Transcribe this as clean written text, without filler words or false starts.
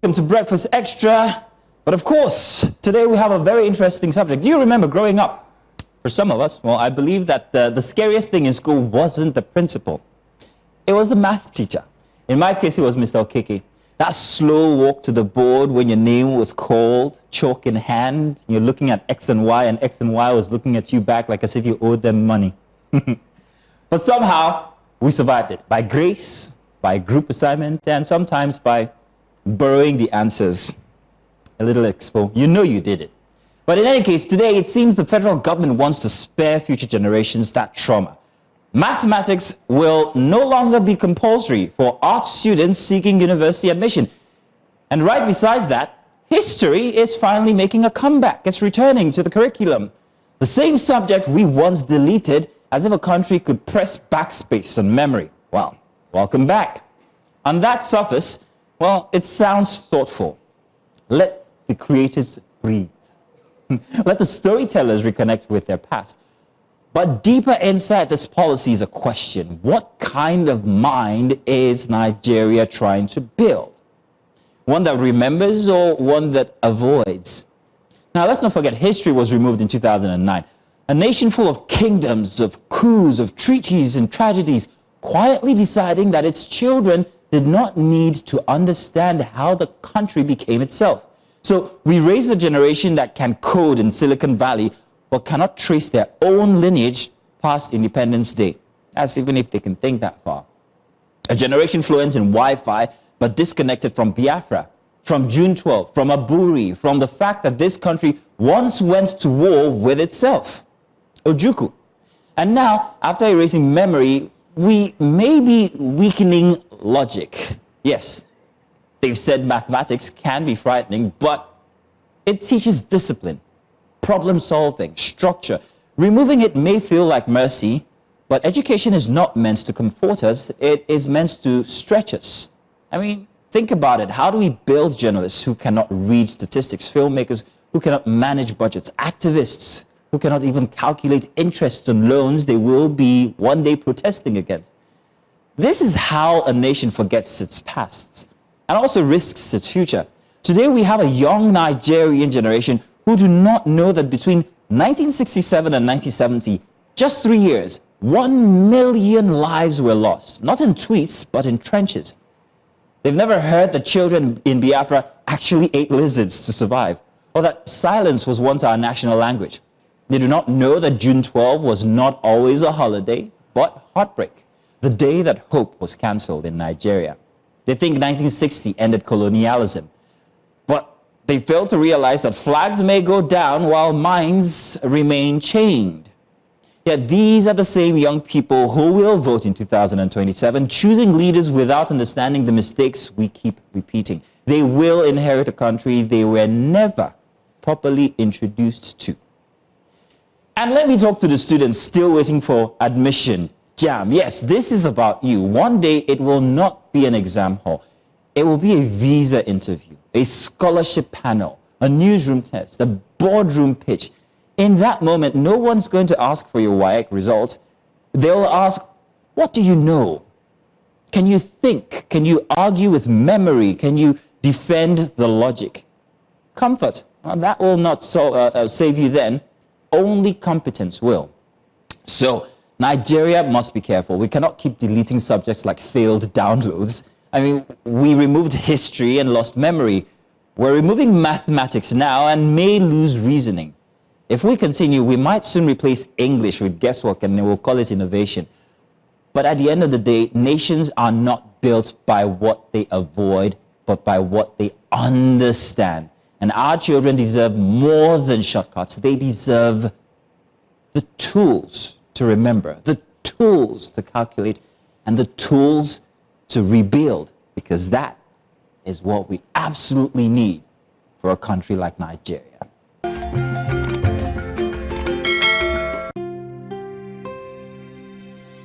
Welcome to Breakfast Extra. But of course, today we have a very interesting subject. Do you remember growing up? For some of us, well, I believe that the scariest thing in school wasn't the principal. It was the math teacher. In my case, it was Mr. Okeke. That slow walk to the board when your name was called, chalk in hand, you're looking at X and Y was looking at you back like as if you owed them money. But somehow, we survived it. By grace, by group assignment, and sometimes by borrowing the answers. A little expo. You know you did it. But in any case, today it seems the federal government wants to spare future generations that trauma. Mathematics will no longer be compulsory for art students seeking university admission. And right besides that, history is finally making a comeback. It's returning to the curriculum. The same subject we once deleted, as if a country could press backspace on memory. Well, welcome back. On that surface, well, it sounds thoughtful. Let the creatives breathe. Let the storytellers reconnect with their past. But deeper inside this policy is a question. What kind of mind is Nigeria trying to build? One that remembers or one that avoids? Now, let's not forget, history was removed in 2009. A nation full of kingdoms, of coups, of treaties and tragedies, quietly deciding that its children did not need to understand how the country became itself. So we raised a generation that can code in Silicon Valley, but cannot trace their own lineage past Independence Day. That's even if they can think that far. A generation fluent in Wi-Fi, but disconnected from Biafra, from June 12, from Aburi, from the fact that this country once went to war with itself. Ojukwu. And now, after erasing memory, we may be weakening logic. Yes, they've said mathematics can be frightening, but it teaches discipline, problem solving, structure. Removing it may feel like mercy, but education is not meant to comfort us. It is meant to stretch us. I mean, think about it. How do we build journalists who cannot read statistics, filmmakers who cannot manage budgets, activists who cannot even calculate interest on loans they will be one day protesting against? This is how a nation forgets its past and also risks its future. Today we have a young Nigerian generation who do not know that between 1967 and 1970, just 3 years, 1 million lives were lost, not in tweets, but in trenches. They've never heard that children in Biafra actually ate lizards to survive, or that silence was once our national language. They do not know that June 12 was not always a holiday, but heartbreak, the day that hope was cancelled in Nigeria. They think 1960 ended colonialism, but they fail to realize that flags may go down while minds remain chained. Yet these are the same young people who will vote in 2027, choosing leaders without understanding the mistakes we keep repeating. They will inherit a country they were never properly introduced to. And let me talk to the students still waiting for admission. JAM, yes, this is about you. One day it will not be an exam hall. It will be a visa interview, a scholarship panel, a newsroom test, a boardroom pitch. In that moment, no one's going to ask for your WAEC results. They'll ask, what do you know? Can you think? Can you argue with memory? Can you defend the logic? Comfort, well, that will not save you then. Only competence will. So Nigeria must be careful. We cannot keep deleting subjects like failed downloads. I mean, we removed history and lost memory. We're removing mathematics now and may lose reasoning. If we continue, we might soon replace English with guesswork and we'll call it innovation. But at the end of the day, nations are not built by what they avoid, but by what they understand. And our children deserve more than shortcuts. They deserve the tools to remember, the tools to calculate, and the tools to rebuild, because that is what we absolutely need for a country like Nigeria.